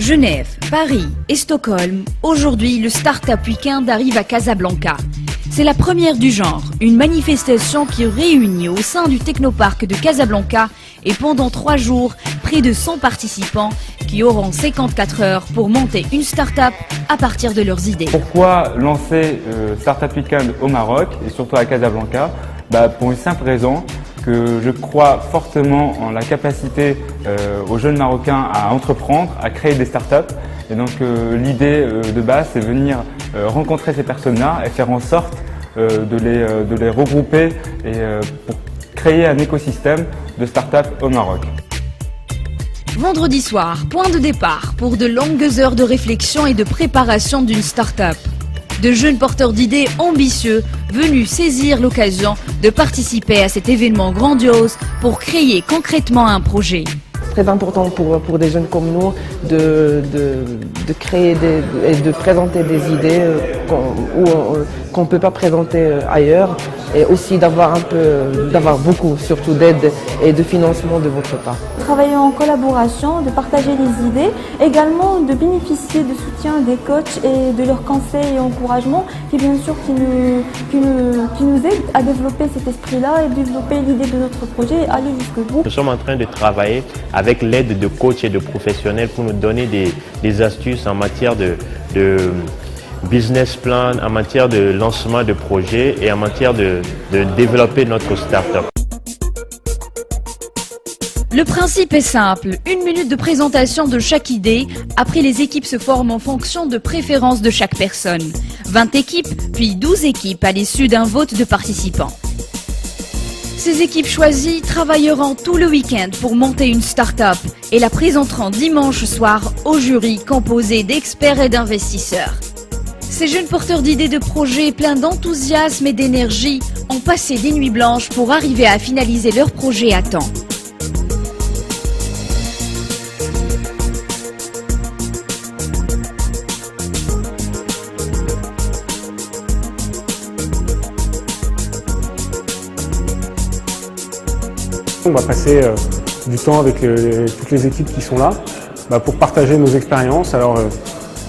Genève, Paris et Stockholm, aujourd'hui le Startup Weekend arrive à Casablanca. C'est la première du genre, une manifestation qui réunit au sein du Technoparc de Casablanca et pendant 3 jours, près de 100 participants qui auront 54 heures pour monter une start-up à partir de leurs idées. Pourquoi lancer Startup Weekend au Maroc et surtout à Casablanca? Pour une simple raison, que je crois fortement en la capacité aux jeunes Marocains à entreprendre, à créer des startups. Et donc l'idée de base, c'est venir rencontrer ces personnes-là et faire en sorte de les regrouper et pour créer un écosystème de startups au Maroc. Vendredi soir, point de départ pour de longues heures de réflexion et de préparation d'une start-up. De jeunes porteurs d'idées ambitieux venus saisir l'occasion de participer à cet événement grandiose pour créer concrètement un projet. C'est très important pour des jeunes comme nous de créer et de présenter des idées qu'on ne peut pas présenter ailleurs et aussi d'avoir beaucoup surtout d'aide et de financement de votre part. Travailler en collaboration, de partager les idées, également de bénéficier du soutien des coachs et de leurs conseils et encouragements qui bien sûr qui nous aident à développer cet esprit-là et développer l'idée de notre projet et aller jusqu'au bout. Nous sommes en train de travailler avec l'aide de coachs et de professionnels pour nous donner des astuces en matière de business plan, en matière de lancement de projets et en matière de développer notre start-up. Le principe est simple, 1 minute de présentation de chaque idée. Après, les équipes se forment en fonction de préférences de chaque personne. 20 équipes, puis 12 équipes à l'issue d'un vote de participants. Ces équipes choisies travailleront tout le week-end pour monter une start-up et la présenteront dimanche soir au jury composé d'experts et d'investisseurs. Ces jeunes porteurs d'idées de projets pleins d'enthousiasme et d'énergie ont passé des nuits blanches pour arriver à finaliser leur projet à temps. On va passer du temps avec toutes les équipes qui sont là pour partager nos expériences. Alors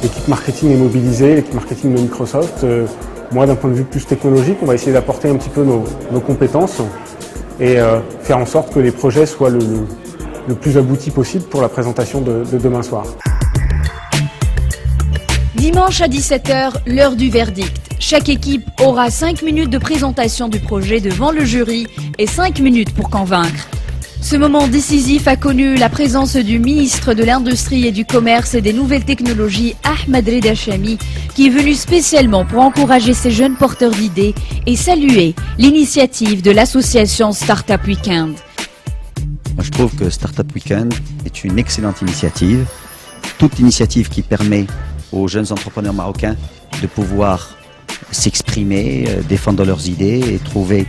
l'équipe marketing est mobilisée, l'équipe marketing de Microsoft. Moi, d'un point de vue plus technologique, on va essayer d'apporter un petit peu nos compétences et faire en sorte que les projets soient le plus aboutis possible pour la présentation de demain soir. Dimanche à 17 h, l'heure du verdict. Chaque équipe aura 5 minutes de présentation du projet devant le jury et 5 minutes pour convaincre. Ce moment décisif a connu la présence du ministre de l'Industrie et du Commerce et des Nouvelles Technologies, Ahmed Reda Chami, qui est venu spécialement pour encourager ces jeunes porteurs d'idées et saluer l'initiative de l'association Startup Weekend. Moi, je trouve que Startup Weekend est une excellente initiative. Toute initiative qui permet aux jeunes entrepreneurs marocains de pouvoir s'exprimer, défendre leurs idées et trouver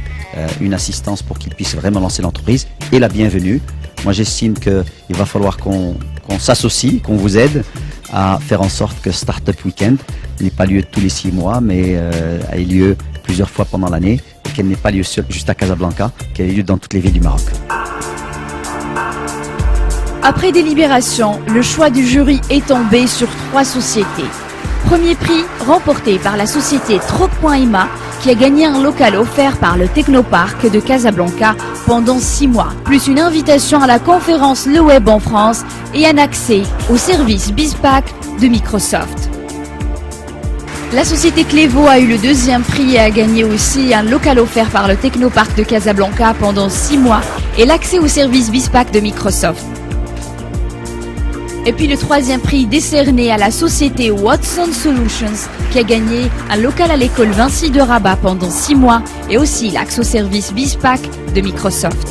une assistance pour qu'ils puissent vraiment lancer l'entreprise est la bienvenue. Moi, j'estime qu'il va falloir qu'on s'associe, qu'on vous aide à faire en sorte que Startup Weekend n'ait pas lieu tous les 6 mois, mais ait lieu plusieurs fois pendant l'année et qu'elle n'ait pas lieu juste à Casablanca, qu'elle ait lieu dans toutes les villes du Maroc. Après délibération, le choix du jury est tombé sur 3 sociétés. Premier prix remporté par la société Troc.ima qui a gagné un local offert par le Technoparc de Casablanca pendant 6 mois, plus une invitation à la conférence Le Web en France et un accès au service BizPack de Microsoft. La société Clevo a eu le 2e prix et a gagné aussi un local offert par le Technoparc de Casablanca pendant 6 mois et l'accès au service BizPack de Microsoft. Et puis le 3e prix décerné à la société Watson Solutions qui a gagné un local à l'école Vinci de Rabat pendant 6 mois et aussi l'accès au service BizPack de Microsoft.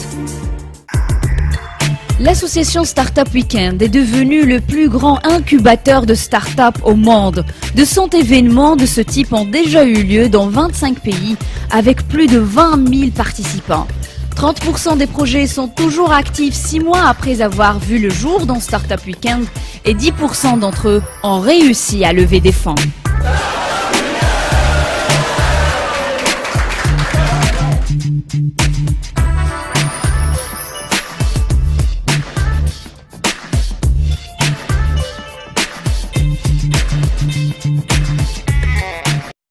L'association Startup Weekend est devenue le plus grand incubateur de start-up au monde. De 100 événements de ce type ont déjà eu lieu dans 25 pays avec plus de 20 000 participants. 30% des projets sont toujours actifs 6 mois après avoir vu le jour dans Startup Weekend et 10% d'entre eux ont réussi à lever des fonds.